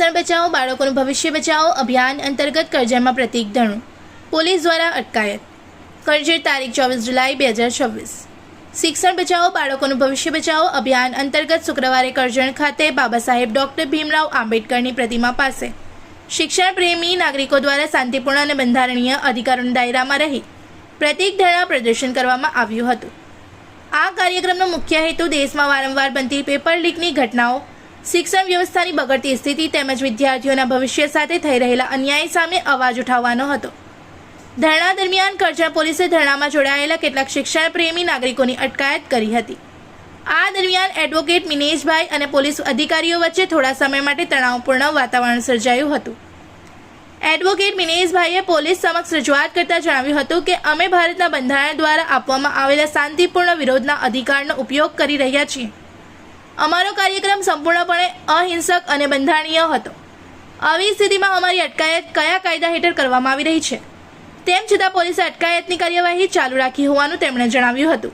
શિક્ષણ બચાવો બાળકોનું ભવિષ્ય બચાવો અભિયાન અંતર્ગત કરજણમાં પ્રતીક ધણુ પોલીસ દ્વારા અટકાયત। કરજણ તારીખ 24 જુલાઈ 2026। શિક્ષણ બચાવો બાળકોનું ભવિષ્ય બચાવો અભિયાન અંતર્ગત શુક્રવારે કરજણ ખાતે બાબા સાહેબ ડૉક્ટર ભીમરાવ આંબેડકરની પ્રતિમા પાસે શિક્ષણ પ્રેમી નાગરિકો દ્વારા શાંતિપૂર્ણ અને બંધારણીય અધિકારોના દાયરામાં રહી પ્રતીક ધરણા પ્રદર્શન કરવામાં આવ્યું હતું। આ કાર્યક્રમનો મુખ્ય હેતુ દેશમાં વારંવાર બનતી પેપર લીકની ઘટનાઓ, શિક્ષણ વ્યવસ્થાની બગડતી સ્થિતિ તેમજ વિદ્યાર્થીઓના ભવિષ્ય સાથે થઈ રહેલા અન્યાય સામે અવાજ ઉઠાવવાનો હતો। ધરણા દરમિયાન કરજણ પોલીસે ધરણામાં જોડાયેલા કેટલાક શિક્ષણ પ્રેમી નાગરિકોની અટકાયત કરી હતી। આ દરમિયાન એડવોકેટ મિનેશભાઈ અને પોલીસ અધિકારીઓ વચ્ચે થોડા સમય માટે તણાવપૂર્ણ વાતાવરણ સર્જાયું હતું। એડવોકેટ મિનેશભાઈએ પોલીસ સમક્ષ રજૂઆત કરતા જણાવ્યું હતું કે અમે ભારતના બંધારણ દ્વારા આપવામાં આવેલા શાંતિપૂર્ણ વિરોધના અધિકારનો ઉપયોગ કરી રહ્યા છીએ। અમારો કાર્યક્રમ સંપૂર્ણપણે અહિંસક અને બંધારણીય હતો। આવી સ્થિતિમાં અમારી અટકાયત કયા કાયદા હેઠળ કરવામાં આવી રહી છે તેમ છતાં પોલીસે અટકાયતની કાર્યવાહી ચાલુ રાખી હોવાનું તેમણે જણાવ્યું હતું।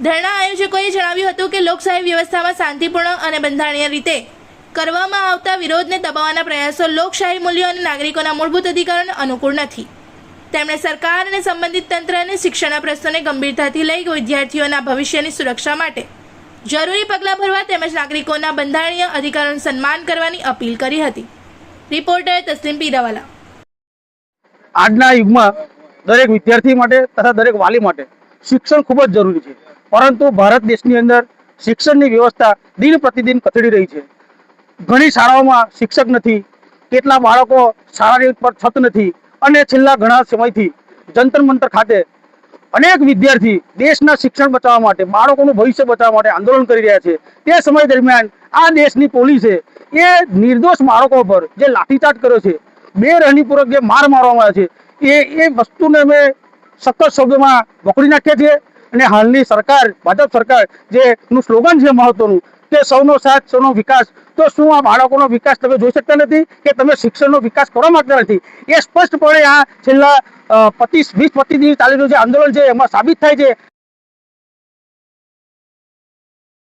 ધરણા આયોજકોએ જણાવ્યું હતું કે લોકશાહી વ્યવસ્થામાં શાંતિપૂર્ણ અને બંધારણીય રીતે કરવામાં આવતા વિરોધને દબાવવાના પ્રયાસો લોકશાહી મૂલ્યો અને નાગરિકોના મૂળભૂત અધિકારોને અનુકૂળ નથી। તેમણે સરકાર અને સંબંધિત તંત્રને શિક્ષણના પ્રશ્નોને ગંભીરતાથી લઈ વિદ્યાર્થીઓના ભવિષ્યની સુરક્ષા માટે જરૂરી પગલાં ભરવા તેમજ નાગરિકોના બંધારણીય અધિકારોનું સન્માન કરવાની અપીલ કરી હતી। રિપોર્ટર તસ્લીમ પીરાવાલા। આજના યુગમાં દરેક વિદ્યાર્થી માટે તથા દરેક વાલી માટે શિક્ષણ ખૂબ જ જરૂરી છે, પરંતુ ભારત દેશની અંદર શિક્ષણની વ્યવસ્થા દિન પ્રતિદિન કથળી રહી છે। ઘણી શાળાઓમાં શિક્ષક નથી, કેટલા બાળકો શાળાની પર છત નથી અને છેલ્લા ઘણા સમયથી જંતર મંતર ખાતે અનેક વિદ્યાર્થી દેશના શિક્ષણ બચાવવા માટે, બાળકોનું ભવિષ્ય બચાવવા માટે આંદોલન કરી રહ્યા છે। તે સમય દરમિયાન આ દેશની પોલીસે એ નિર્દોષ બાળકો પર જે લાઠીચાર્જ કર્યો છે, બેરહમીપૂર્વક જે માર મારવામાં આવ્યો છે, એ વસ્તુને અમે સખત શબ્દોમાં વખોડી નાખીએ છીએ। અને હાલની સરકાર, ભાજપ સરકાર, જેનું સ્લોગન છે મહત્વનું કે સૌનો સાથ સૌનો વિકાસ, તો શું આ બાળકોનો વિકાસ તમે જોઈ શકતા નથી કે તમે શિક્ષણનો વિકાસ કરવા માંગતા નથી? એ સ્પષ્ટપણે આ છેલ્લા 20-25 દિવસ ચાલેલું જે આંદોલન છે એમાં સાબિત થાય છે।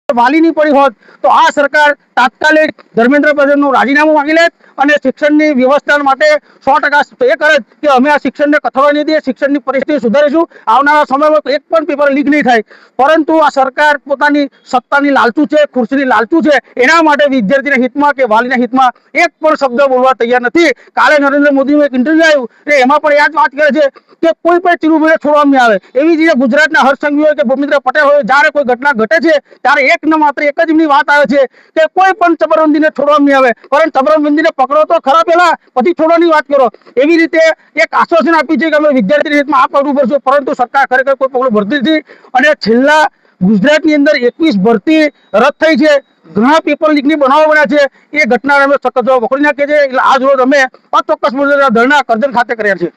વાલીની પડી હોત તો આ સરકાર તાત્કાલિક ધર્મેન્દ્ર પ્રધાનનું રાજીનામું માંગી લે અને શિક્ષણની વ્યવસ્થા માટે 100% એ કરે કે અમે આ શિક્ષણને કથળવા નહીં દઈએ, શિક્ષણની પરિસ્થિતિ સુધારીશું, આવનારા સમયમાં એક પણ પેપર લીક નહીં થાય। પરંતુ આ સરકાર પોતાની સત્તાની લાલચુ છે, ખુરશીની લાલચુ છે, એના માટે વિદ્યાર્થીના હિતમાં કે વાલીના હિતમાં એક પણ શબ્દ બોલવા તૈયાર નથી। કાલે નરેન્દ્ર મોદીનું એક ઇન્ટરવ્યુ આવ્યું અને એમાં પણ એ જ વાત કરે છે કે કોઈ પણ ચીરુભાઈને છોડવામાં નહીં આવે। એવી જ રીતે ગુજરાતના હર્ષ સંઘવી હોય કે ભૂપેન્દ્ર પટેલ હોય, જ્યારે કોઈ ઘટના ઘટે છે ત્યારે એક ન માત્ર એક જ એમની વાત આવે છે કે કોઈ પણ ચબરબંધીને છોડવામાં નહીં આવે, પરંતુ ચબરબંધીને પકડો તો ખરા પહેલા, પછી છોડવાની વાત કરો। એવી રીતે એક આશ્વાસન આપ્યું છે કે અમે વિદ્યાર્થીના હિતમાં આ પગલું ભરશું, પરંતુ સરકાર ખરેખર કોઈ પગલું ભરતી નથી। અને છેલ્લા ગુજરાતની અંદર 21 ભરતી રદ થઈ છે, ઘણા પેપર લીકની બનાવો બન્યા છે, એ ઘટનાને અમે સખત વખોડી નાખીએ છીએ। એટલે આજ રોજ અમે અચોક્કસ મુદ્દે ધરણા કરજણ ખાતે કર્યા છે।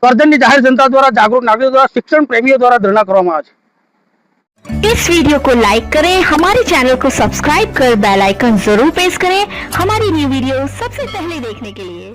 કરજણની જાહેર જનતા દ્વારા, જાગૃત નાગરિકો દ્વારા, शिक्षण प्रेमियों द्वारा धरना કરવામાં આવે છે। इस वीडियो को लाइक करें, हमारे चैनल को सब्सक्राइब कर बेल आइकन जरूर प्रेस करें हमारी न्यू वीडियो सबसे पहले देखने के लिए।